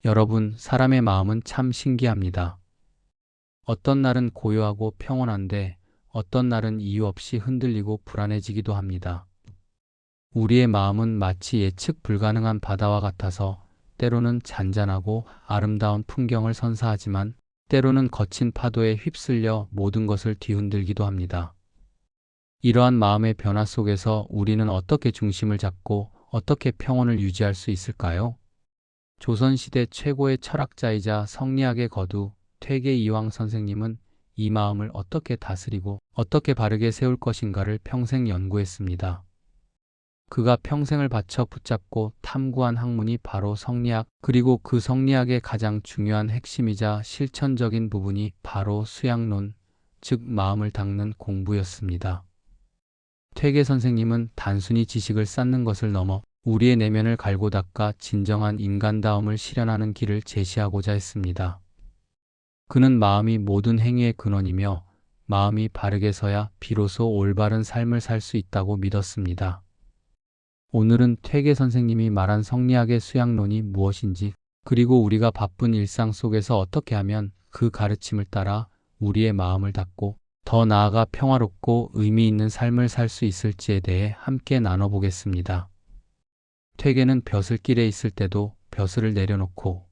여러분, 사람의 마음은 참 신기합니다. 어떤 날은 고요하고 평온한데 어떤 날은 이유 없이 흔들리고 불안해지기도 합니다. 우리의 마음은 마치 예측 불가능한 바다와 같아서 때로는 잔잔하고 아름다운 풍경을 선사하지만 때로는 거친 파도에 휩쓸려 모든 것을 뒤흔들기도 합니다. 이러한 마음의 변화 속에서 우리는 어떻게 중심을 잡고 어떻게 평온을 유지할 수 있을까요? 조선시대 최고의 철학자이자 성리학의 거두 퇴계이황 선생님은 이 마음을 어떻게 다스리고 어떻게 바르게 세울 것인가를 평생 연구했습니다. 그가 평생을 바쳐 붙잡고 탐구한 학문이 바로 성리학, 그리고 그 성리학의 가장 중요한 핵심이자 실천적인 부분이 바로 수양론, 즉 마음을 닦는 공부였습니다. 퇴계 선생님은 단순히 지식을 쌓는 것을 넘어 우리의 내면을 갈고 닦아 진정한 인간다움을 실현하는 길을 제시하고자 했습니다. 그는 마음이 모든 행위의 근원이며 마음이 바르게 서야 비로소 올바른 삶을 살 수 있다고 믿었습니다. 오늘은 퇴계 선생님이 말한 성리학의 수양론이 무엇인지, 그리고 우리가 바쁜 일상 속에서 어떻게 하면 그 가르침을 따라 우리의 마음을 닫고 더 나아가 평화롭고 의미 있는 삶을 살 수 있을지에 대해 함께 나눠보겠습니다. 퇴계는 벼슬길에 있을 때도 벼슬을 내려놓고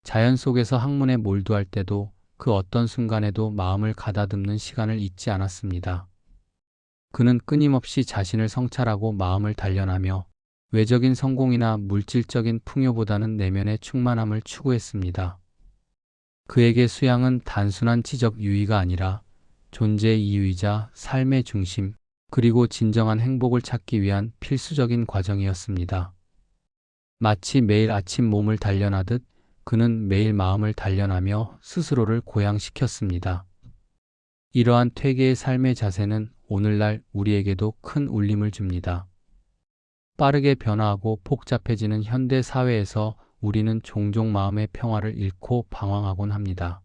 자연 속에서 학문에 몰두할 때도 그 어떤 순간에도 마음을 가다듬는 시간을 잊지 않았습니다. 그는 끊임없이 자신을 성찰하고 마음을 단련하며 외적인 성공이나 물질적인 풍요보다는 내면의 충만함을 추구했습니다. 그에게 수양은 단순한 지적 유의가 아니라 존재의 이유이자 삶의 중심, 그리고 진정한 행복을 찾기 위한 필수적인 과정이었습니다. 마치 매일 아침 몸을 단련하듯 그는 매일 마음을 단련하며 스스로를 고양시켰습니다. 이러한 퇴계의 삶의 자세는 오늘날 우리에게도 큰 울림을 줍니다. 빠르게 변화하고 복잡해지는 현대 사회에서 우리는 종종 마음의 평화를 잃고 방황하곤 합니다.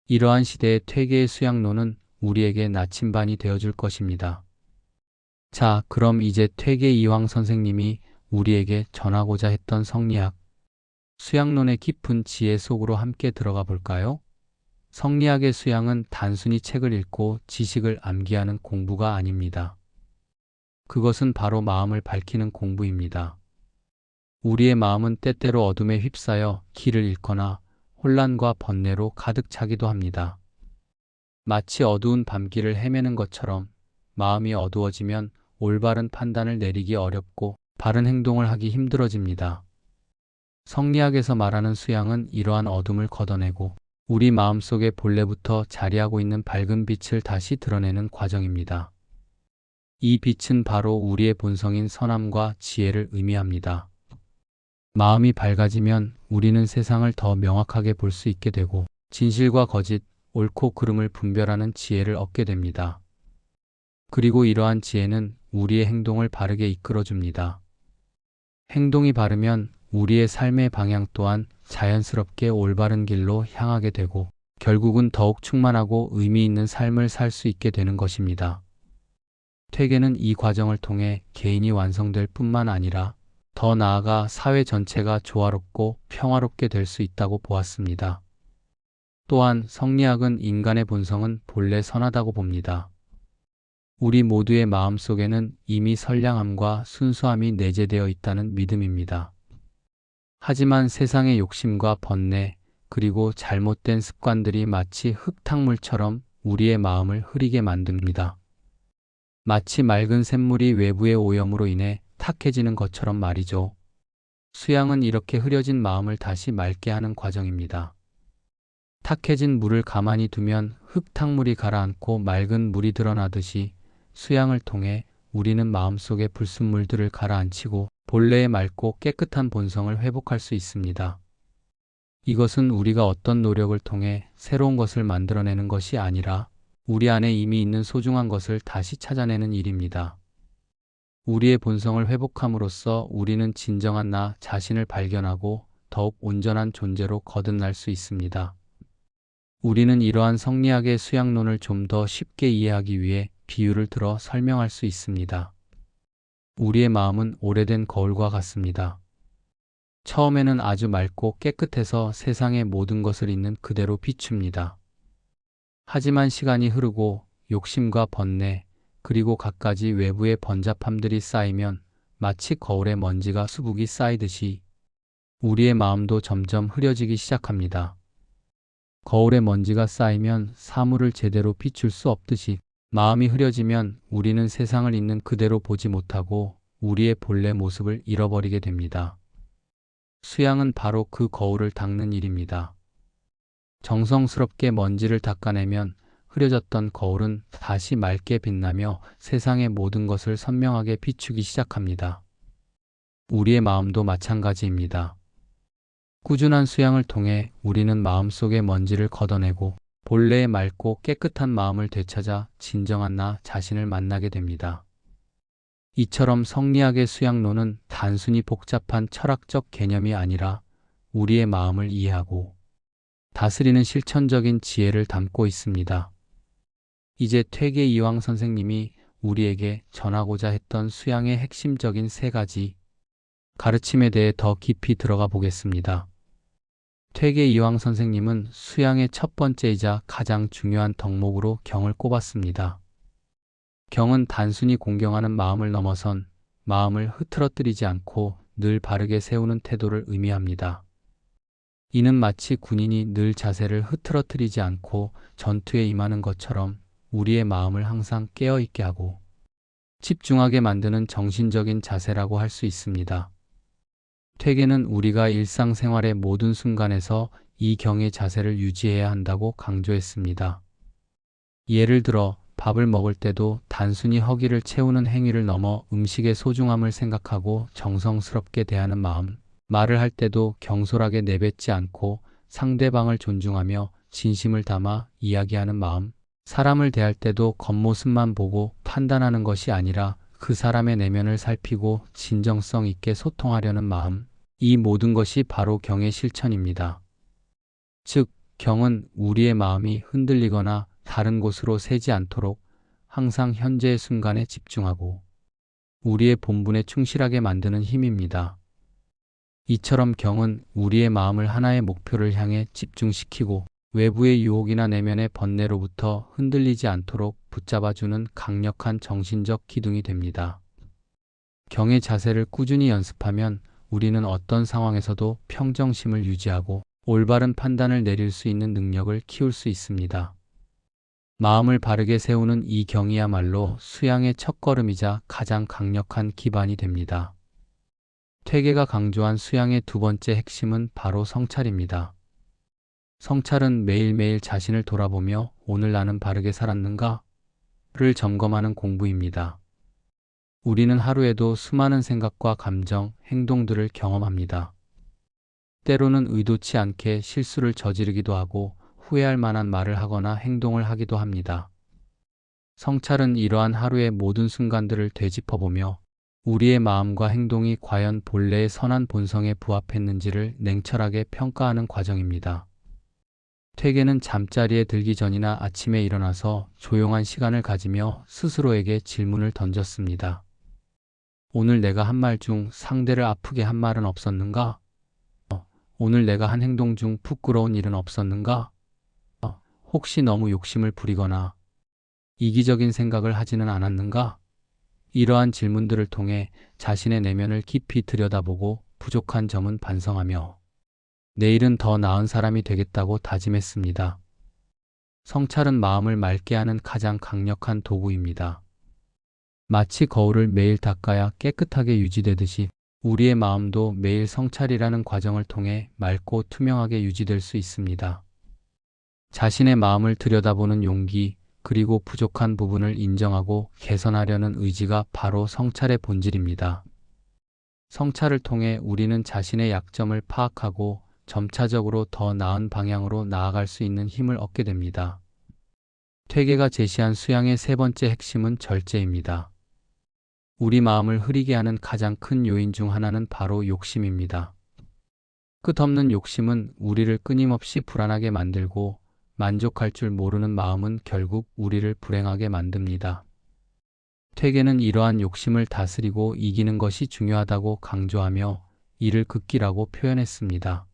이러한 시대의 퇴계의 수양론은 우리에게 나침반이 되어줄 것입니다. 자, 그럼 이제 퇴계이황 선생님이 우리에게 전하고자 했던 성리학, 수양론의 깊은 지혜 속으로 함께 들어가 볼까요? 성리학의 수양은 단순히 책을 읽고 지식을 암기하는 공부가 아닙니다. 그것은 바로 마음을 밝히는 공부입니다. 우리의 마음은 때때로 어둠에 휩싸여 길을 잃거나 혼란과 번뇌로 가득 차기도 합니다. 마치 어두운 밤길을 헤매는 것처럼 마음이 어두워지면 올바른 판단을 내리기 어렵고 바른 행동을 하기 힘들어집니다. 성리학에서 말하는 수양은 이러한 어둠을 걷어내고 우리 마음속의 본래부터 자리하고 있는 밝은 빛을 다시 드러내는 과정입니다. 이 빛은 바로 우리의 본성인 선함과 지혜를 의미합니다. 마음이 밝아지면 우리는 세상을 더 명확하게 볼 수 있게 되고 진실과 거짓, 옳고 그름을 분별하는 지혜를 얻게 됩니다. 그리고 이러한 지혜는 우리의 행동을 바르게 이끌어줍니다. 행동이 바르면 우리의 삶의 방향 또한 자연스럽게 올바른 길로 향하게 되고 결국은 더욱 충만하고 의미 있는 삶을 살 수 있게 되는 것입니다. 퇴계는 이 과정을 통해 개인이 완성될 뿐만 아니라 더 나아가 사회 전체가 조화롭고 평화롭게 될 수 있다고 보았습니다. 또한 성리학은 인간의 본성은 본래 선하다고 봅니다. 우리 모두의 마음속에는 이미 선량함과 순수함이 내재되어 있다는 믿음입니다. 하지만 세상의 욕심과 번뇌, 그리고 잘못된 습관들이 마치 흙탕물처럼 우리의 마음을 흐리게 만듭니다. 마치 맑은 샘물이 외부의 오염으로 인해 탁해지는 것처럼 말이죠. 수양은 이렇게 흐려진 마음을 다시 맑게 하는 과정입니다. 탁해진 물을 가만히 두면 흙탕물이 가라앉고 맑은 물이 드러나듯이 수양을 통해 우리는 마음속의 불순물들을 가라앉히고 본래의 맑고 깨끗한 본성을 회복할 수 있습니다. 이것은 우리가 어떤 노력을 통해 새로운 것을 만들어내는 것이 아니라 우리 안에 이미 있는 소중한 것을 다시 찾아내는 일입니다. 우리의 본성을 회복함으로써 우리는 진정한 나 자신을 발견하고 더욱 온전한 존재로 거듭날 수 있습니다. 우리는 이러한 성리학의 수양론을 좀 더 쉽게 이해하기 위해 비유를 들어 설명할 수 있습니다. 우리의 마음은 오래된 거울과 같습니다. 처음에는 아주 맑고 깨끗해서 세상의 모든 것을 있는 그대로 비춥니다. 하지만 시간이 흐르고 욕심과 번뇌, 그리고 갖가지 외부의 번잡함들이 쌓이면 마치 거울에 먼지가 수북이 쌓이듯이 우리의 마음도 점점 흐려지기 시작합니다. 거울에 먼지가 쌓이면 사물을 제대로 비출 수 없듯이 마음이 흐려지면 우리는 세상을 있는 그대로 보지 못하고 우리의 본래 모습을 잃어버리게 됩니다. 수양은 바로 그 거울을 닦는 일입니다. 정성스럽게 먼지를 닦아내면 흐려졌던 거울은 다시 맑게 빛나며 세상의 모든 것을 선명하게 비추기 시작합니다. 우리의 마음도 마찬가지입니다. 꾸준한 수양을 통해 우리는 마음속의 먼지를 걷어내고 본래의 맑고 깨끗한 마음을 되찾아 진정한 나 자신을 만나게 됩니다. 이처럼 성리학의 수양론은 단순히 복잡한 철학적 개념이 아니라 우리의 마음을 이해하고 다스리는 실천적인 지혜를 담고 있습니다. 이제 퇴계 이황 선생님이 우리에게 전하고자 했던 수양의 핵심적인 세 가지 가르침에 대해 더 깊이 들어가 보겠습니다. 퇴계 이황 선생님은 수양의 첫 번째이자 가장 중요한 덕목으로 경을 꼽았습니다. 경은 단순히 공경하는 마음을 넘어선 마음을 흐트러뜨리지 않고 늘 바르게 세우는 태도를 의미합니다. 이는 마치 군인이 늘 자세를 흐트러뜨리지 않고 전투에 임하는 것처럼 우리의 마음을 항상 깨어있게 하고 집중하게 만드는 정신적인 자세라고 할 수 있습니다. 퇴계는 우리가 일상생활의 모든 순간에서 이 경의 자세를 유지해야 한다고 강조했습니다. 예를 들어 밥을 먹을 때도 단순히 허기를 채우는 행위를 넘어 음식의 소중함을 생각하고 정성스럽게 대하는 마음, 말을 할 때도 경솔하게 내뱉지 않고 상대방을 존중하며 진심을 담아 이야기하는 마음, 사람을 대할 때도 겉모습만 보고 판단하는 것이 아니라 그 사람의 내면을 살피고 진정성 있게 소통하려는 마음, 이 모든 것이 바로 경의 실천입니다. 즉, 경은 우리의 마음이 흔들리거나 다른 곳으로 새지 않도록 항상 현재의 순간에 집중하고 우리의 본분에 충실하게 만드는 힘입니다. 이처럼 경은 우리의 마음을 하나의 목표를 향해 집중시키고 외부의 유혹이나 내면의 번뇌로부터 흔들리지 않도록 붙잡아주는 강력한 정신적 기둥이 됩니다. 경의 자세를 꾸준히 연습하면 우리는 어떤 상황에서도 평정심을 유지하고 올바른 판단을 내릴 수 있는 능력을 키울 수 있습니다. 마음을 바르게 세우는 이 경이야말로 수양의 첫걸음이자 가장 강력한 기반이 됩니다. 퇴계가 강조한 수양의 두 번째 핵심은 바로 성찰입니다. 성찰은 매일매일 자신을 돌아보며 오늘 나는 바르게 살았는가를 점검하는 공부입니다. 우리는 하루에도 수많은 생각과 감정, 행동들을 경험합니다. 때로는 의도치 않게 실수를 저지르기도 하고 후회할 만한 말을 하거나 행동을 하기도 합니다. 성찰은 이러한 하루의 모든 순간들을 되짚어보며 우리의 마음과 행동이 과연 본래의 선한 본성에 부합했는지를 냉철하게 평가하는 과정입니다. 퇴계는 잠자리에 들기 전이나 아침에 일어나서 조용한 시간을 가지며 스스로에게 질문을 던졌습니다. 오늘 내가 한 말 중 상대를 아프게 한 말은 없었는가? 오늘 내가 한 행동 중 부끄러운 일은 없었는가? 혹시 너무 욕심을 부리거나 이기적인 생각을 하지는 않았는가? 이러한 질문들을 통해 자신의 내면을 깊이 들여다보고 부족한 점은 반성하며 내일은 더 나은 사람이 되겠다고 다짐했습니다. 성찰은 마음을 맑게 하는 가장 강력한 도구입니다. 마치 거울을 매일 닦아야 깨끗하게 유지되듯이 우리의 마음도 매일 성찰이라는 과정을 통해 맑고 투명하게 유지될 수 있습니다. 자신의 마음을 들여다보는 용기, 그리고 부족한 부분을 인정하고 개선하려는 의지가 바로 성찰의 본질입니다. 성찰을 통해 우리는 자신의 약점을 파악하고 점차적으로 더 나은 방향으로 나아갈 수 있는 힘을 얻게 됩니다. 퇴계가 제시한 수양의 세 번째 핵심은 절제입니다. 우리 마음을 흐리게 하는 가장 큰 요인 중 하나는 바로 욕심입니다. 끝없는 욕심은 우리를 끊임없이 불안하게 만들고 만족할 줄 모르는 마음은 결국 우리를 불행하게 만듭니다. 퇴계는 이러한 욕심을 다스리고 이기는 것이 중요하다고 강조하며 이를 극기라고 표현했습니다.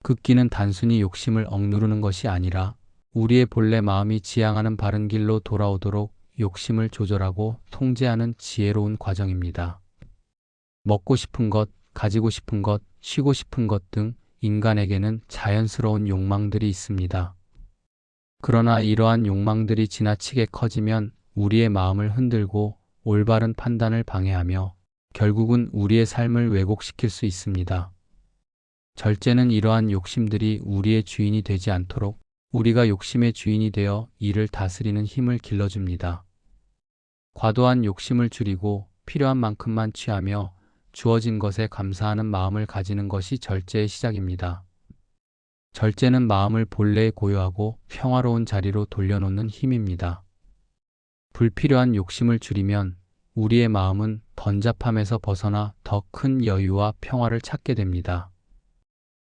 극기는 단순히 욕심을 억누르는 것이 아니라 우리의 본래 마음이 지향하는 바른 길로 돌아오도록 욕심을 조절하고 통제하는 지혜로운 과정입니다. 먹고 싶은 것, 가지고 싶은 것, 쉬고 싶은 것 등 인간에게는 자연스러운 욕망들이 있습니다. 그러나 이러한 욕망들이 지나치게 커지면 우리의 마음을 흔들고 올바른 판단을 방해하며 결국은 우리의 삶을 왜곡시킬 수 있습니다. 절제는 이러한 욕심들이 우리의 주인이 되지 않도록 우리가 욕심의 주인이 되어 이를 다스리는 힘을 길러줍니다. 과도한 욕심을 줄이고 필요한 만큼만 취하며 주어진 것에 감사하는 마음을 가지는 것이 절제의 시작입니다. 절제는 마음을 본래에 고요하고 평화로운 자리로 돌려놓는 힘입니다. 불필요한 욕심을 줄이면 우리의 마음은 번잡함에서 벗어나 더 큰 여유와 평화를 찾게 됩니다.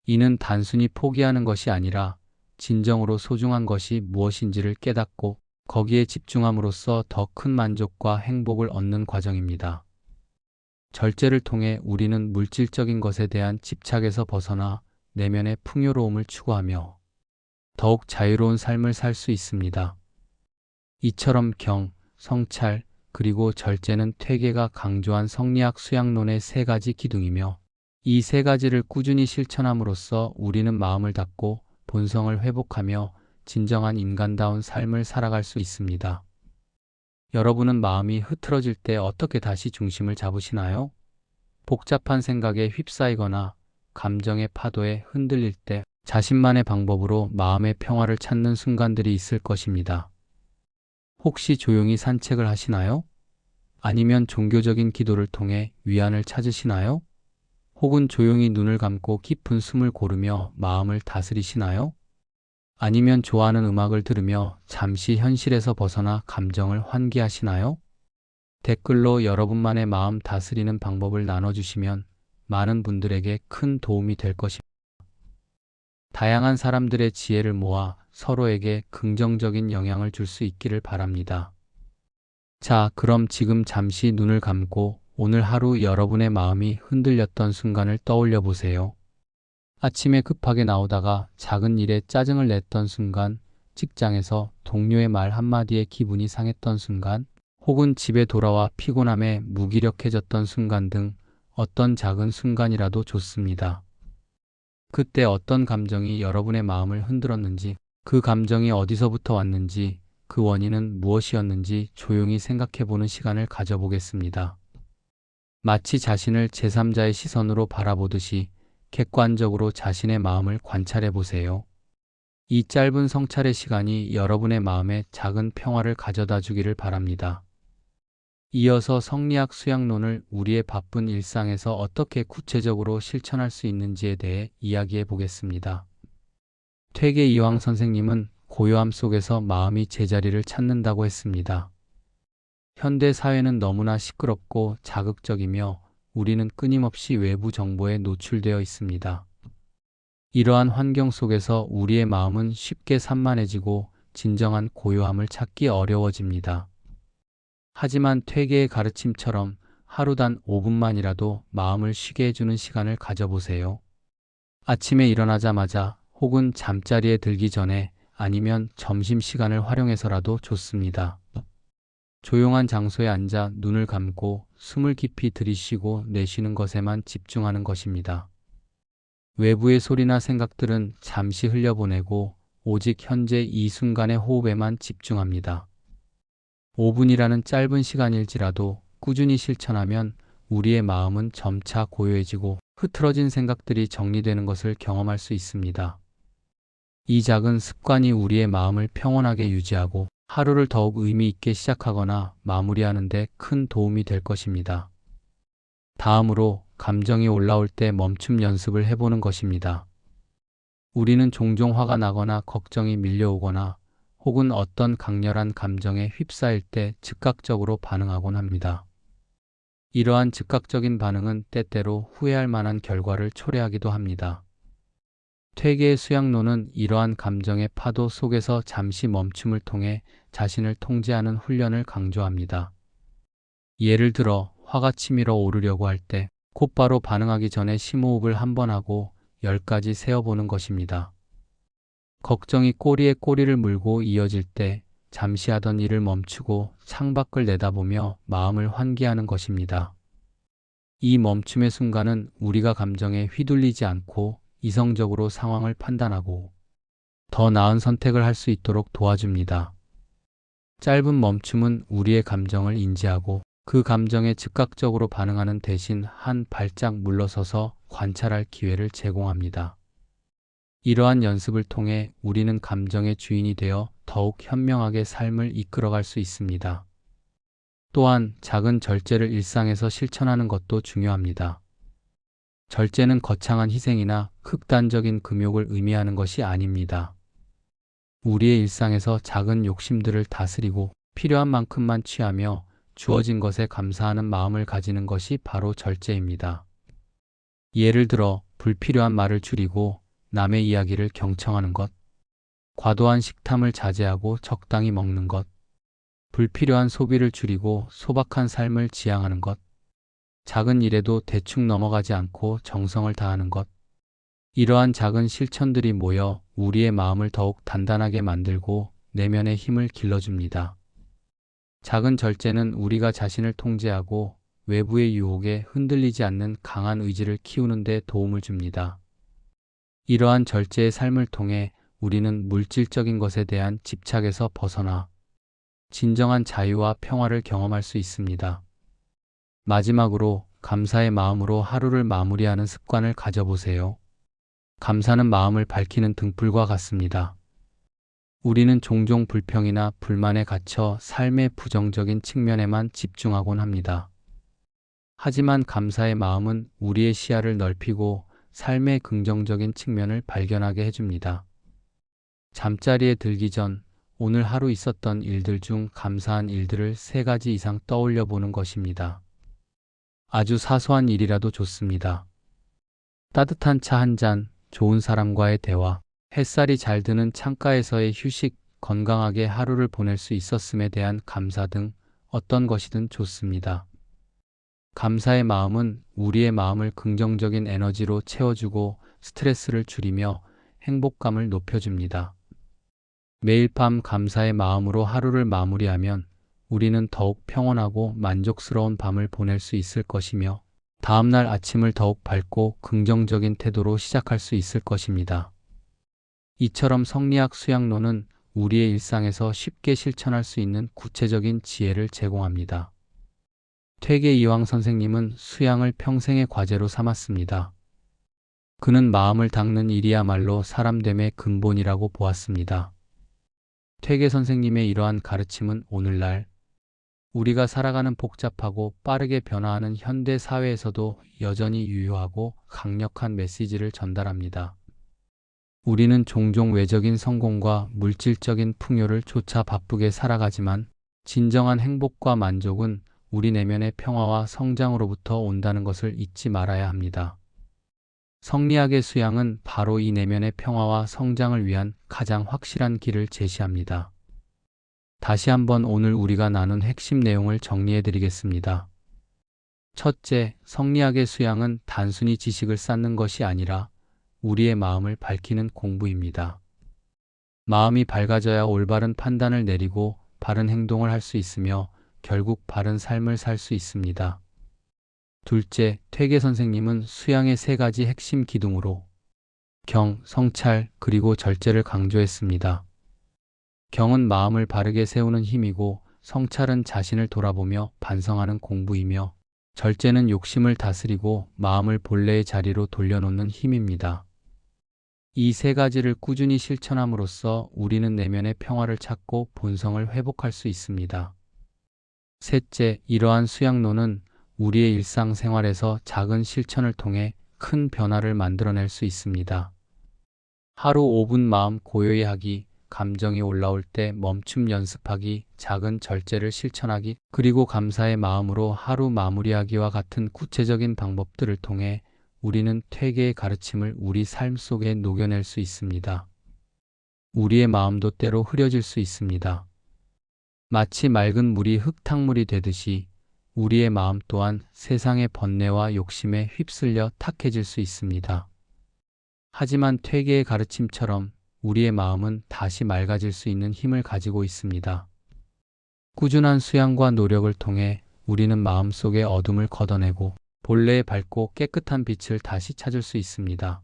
이는 단순히 포기하는 것이 아니라 진정으로 소중한 것이 무엇인지를 깨닫고 거기에 집중함으로써 더 큰 만족과 행복을 얻는 과정입니다. 절제를 통해 우리는 물질적인 것에 대한 집착에서 벗어나 내면의 풍요로움을 추구하며 더욱 자유로운 삶을 살 수 있습니다. 이처럼 경, 성찰, 그리고 절제는 퇴계가 강조한 성리학 수양론의 세 가지 기둥이며 이 세 가지를 꾸준히 실천함으로써 우리는 마음을 닫고 본성을 회복하며 진정한 인간다운 삶을 살아갈 수 있습니다. 여러분은 마음이 흐트러질 때 어떻게 다시 중심을 잡으시나요? 복잡한 생각에 휩싸이거나 감정의 파도에 흔들릴 때 자신만의 방법으로 마음의 평화를 찾는 순간들이 있을 것입니다. 혹시 조용히 산책을 하시나요? 아니면 종교적인 기도를 통해 위안을 찾으시나요? 혹은 조용히 눈을 감고 깊은 숨을 고르며 마음을 다스리시나요? 아니면 좋아하는 음악을 들으며 잠시 현실에서 벗어나 감정을 환기하시나요? 댓글로 여러분만의 마음 다스리는 방법을 나눠주시면 많은 분들에게 큰 도움이 될 것입니다. 다양한 사람들의 지혜를 모아 서로에게 긍정적인 영향을 줄 수 있기를 바랍니다. 자, 그럼 지금 잠시 눈을 감고 오늘 하루 여러분의 마음이 흔들렸던 순간을 떠올려 보세요. 아침에 급하게 나오다가 작은 일에 짜증을 냈던 순간, 직장에서 동료의 말 한마디에 기분이 상했던 순간, 혹은 집에 돌아와 피곤함에 무기력해졌던 순간 등 어떤 작은 순간이라도 좋습니다. 그때 어떤 감정이 여러분의 마음을 흔들었는지, 그 감정이 어디서부터 왔는지, 그 원인은 무엇이었는지 조용히 생각해보는 시간을 가져보겠습니다. 마치 자신을 제3자의 시선으로 바라보듯이 객관적으로 자신의 마음을 관찰해 보세요. 이 짧은 성찰의 시간이 여러분의 마음에 작은 평화를 가져다 주기를 바랍니다. 이어서 성리학 수양론을 우리의 바쁜 일상에서 어떻게 구체적으로 실천할 수 있는지에 대해 이야기해 보겠습니다. 퇴계 이황 선생님은 고요함 속에서 마음이 제자리를 찾는다고 했습니다. 현대 사회는 너무나 시끄럽고 자극적이며 우리는 끊임없이 외부 정보에 노출되어 있습니다. 이러한 환경 속에서 우리의 마음은 쉽게 산만해지고 진정한 고요함을 찾기 어려워집니다. 하지만 퇴계의 가르침처럼 하루 단 5분만이라도 마음을 쉬게 해주는 시간을 가져보세요. 아침에 일어나자마자 혹은 잠자리에 들기 전에 아니면 점심시간을 활용해서라도 좋습니다. 조용한 장소에 앉아 눈을 감고 숨을 깊이 들이쉬고 내쉬는 것에만 집중하는 것입니다. 외부의 소리나 생각들은 잠시 흘려보내고 오직 현재 이 순간의 호흡에만 집중합니다. 5분이라는 짧은 시간일지라도 꾸준히 실천하면 우리의 마음은 점차 고요해지고 흐트러진 생각들이 정리되는 것을 경험할 수 있습니다. 이 작은 습관이 우리의 마음을 평온하게 유지하고 하루를 더욱 의미 있게 시작하거나 마무리하는 데 큰 도움이 될 것입니다. 다음으로 감정이 올라올 때 멈춤 연습을 해보는 것입니다. 우리는 종종 화가 나거나 걱정이 밀려오거나 혹은 어떤 강렬한 감정에 휩싸일 때 즉각적으로 반응하곤 합니다. 이러한 즉각적인 반응은 때때로 후회할 만한 결과를 초래하기도 합니다. 퇴계의 수양론은 이러한 감정의 파도 속에서 잠시 멈춤을 통해 자신을 통제하는 훈련을 강조합니다. 예를 들어 화가 치밀어 오르려고 할 때 곧바로 반응하기 전에 심호흡을 한 번 하고 10까지 세어보는 것입니다. 걱정이 꼬리에 꼬리를 물고 이어질 때 잠시 하던 일을 멈추고 창밖을 내다보며 마음을 환기하는 것입니다. 이 멈춤의 순간은 우리가 감정에 휘둘리지 않고 이성적으로 상황을 판단하고 더 나은 선택을 할 수 있도록 도와줍니다. 짧은 멈춤은 우리의 감정을 인지하고 그 감정에 즉각적으로 반응하는 대신 한 발짝 물러서서 관찰할 기회를 제공합니다. 이러한 연습을 통해 우리는 감정의 주인이 되어 더욱 현명하게 삶을 이끌어갈 수 있습니다. 또한 작은 절제를 일상에서 실천하는 것도 중요합니다. 절제는 거창한 희생이나 극단적인 금욕을 의미하는 것이 아닙니다. 우리의 일상에서 작은 욕심들을 다스리고 필요한 만큼만 취하며 주어진 것에 감사하는 마음을 가지는 것이 바로 절제입니다. 예를 들어 불필요한 말을 줄이고 남의 이야기를 경청하는 것, 과도한 식탐을 자제하고 적당히 먹는 것, 불필요한 소비를 줄이고 소박한 삶을 지향하는 것, 작은 일에도 대충 넘어가지 않고 정성을 다하는 것, 이러한 작은 실천들이 모여 우리의 마음을 더욱 단단하게 만들고 내면의 힘을 길러줍니다. 작은 절제는 우리가 자신을 통제하고 외부의 유혹에 흔들리지 않는 강한 의지를 키우는 데 도움을 줍니다. 이러한 절제의 삶을 통해 우리는 물질적인 것에 대한 집착에서 벗어나 진정한 자유와 평화를 경험할 수 있습니다. 마지막으로 감사의 마음으로 하루를 마무리하는 습관을 가져보세요. 감사는 마음을 밝히는 등불과 같습니다. 우리는 종종 불평이나 불만에 갇혀 삶의 부정적인 측면에만 집중하곤 합니다. 하지만 감사의 마음은 우리의 시야를 넓히고 삶의 긍정적인 측면을 발견하게 해줍니다. 잠자리에 들기 전 오늘 하루 있었던 일들 중 감사한 일들을 3가지 이상 떠올려 보는 것입니다. 아주 사소한 일이라도 좋습니다. 따뜻한 차 한 잔, 좋은 사람과의 대화, 햇살이 잘 드는 창가에서의 휴식, 건강하게 하루를 보낼 수 있었음에 대한 감사 등 어떤 것이든 좋습니다. 감사의 마음은 우리의 마음을 긍정적인 에너지로 채워주고 스트레스를 줄이며 행복감을 높여줍니다. 매일 밤 감사의 마음으로 하루를 마무리하면 우리는 더욱 평온하고 만족스러운 밤을 보낼 수 있을 것이며 다음날 아침을 더욱 밝고 긍정적인 태도로 시작할 수 있을 것입니다. 이처럼 성리학 수양론은 우리의 일상에서 쉽게 실천할 수 있는 구체적인 지혜를 제공합니다. 퇴계 이황 선생님은 수양을 평생의 과제로 삼았습니다. 그는 마음을 닦는 일이야말로 사람됨의 근본이라고 보았습니다. 퇴계 선생님의 이러한 가르침은 오늘날 우리가 살아가는 복잡하고 빠르게 변화하는 현대 사회에서도 여전히 유효하고 강력한 메시지를 전달합니다. 우리는 종종 외적인 성공과 물질적인 풍요를 쫓아 바쁘게 살아가지만 진정한 행복과 만족은 우리 내면의 평화와 성장으로부터 온다는 것을 잊지 말아야 합니다. 성리학의 수양은 바로 이 내면의 평화와 성장을 위한 가장 확실한 길을 제시합니다. 다시 한번 오늘 우리가 나눈 핵심 내용을 정리해 드리겠습니다. 첫째, 성리학의 수양은 단순히 지식을 쌓는 것이 아니라 우리의 마음을 밝히는 공부입니다. 마음이 밝아져야 올바른 판단을 내리고 바른 행동을 할 수 있으며 결국 바른 삶을 살 수 있습니다. 둘째, 퇴계 선생님은 수양의 3가지 핵심 기둥으로 경, 성찰, 그리고 절제를 강조했습니다. 경은 마음을 바르게 세우는 힘이고 성찰은 자신을 돌아보며 반성하는 공부이며 절제는 욕심을 다스리고 마음을 본래의 자리로 돌려놓는 힘입니다. 이 3가지를 꾸준히 실천함으로써 우리는 내면의 평화를 찾고 본성을 회복할 수 있습니다. 셋째, 이러한 수양론은 우리의 일상생활에서 작은 실천을 통해 큰 변화를 만들어낼 수 있습니다. 하루 5분 마음 고요히 하기, 감정이 올라올 때 멈춤 연습하기, 작은 절제를 실천하기, 그리고 감사의 마음으로 하루 마무리하기와 같은 구체적인 방법들을 통해 우리는 퇴계의 가르침을 우리 삶 속에 녹여낼 수 있습니다. 우리의 마음도 때로 흐려질 수 있습니다. 마치 맑은 물이 흙탕물이 되듯이 우리의 마음 또한 세상의 번뇌와 욕심에 휩쓸려 탁해질 수 있습니다. 하지만 퇴계의 가르침처럼 우리의 마음은 다시 맑아질 수 있는 힘을 가지고 있습니다. 꾸준한 수양과 노력을 통해 우리는 마음속의 어둠을 걷어내고 본래의 밝고 깨끗한 빛을 다시 찾을 수 있습니다.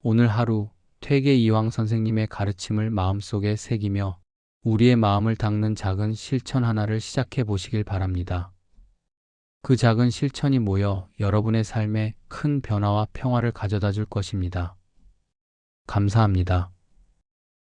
오늘 하루 퇴계 이황 선생님의 가르침을 마음속에 새기며 우리의 마음을 닦는 작은 실천 하나를 시작해 보시길 바랍니다. 그 작은 실천이 모여 여러분의 삶에 큰 변화와 평화를 가져다 줄 것입니다. 감사합니다.